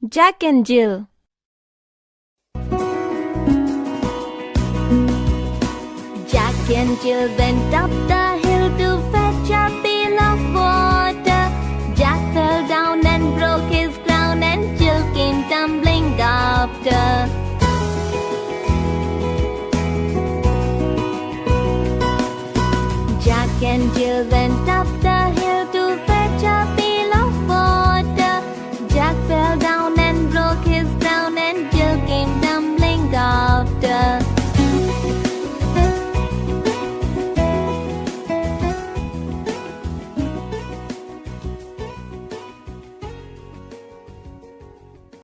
Jack and Jill. Jack and Jill went up the hill to fetch a pail of water. Jack fell down and broke his crown, and Jill came tumbling after. Jack and Jill went up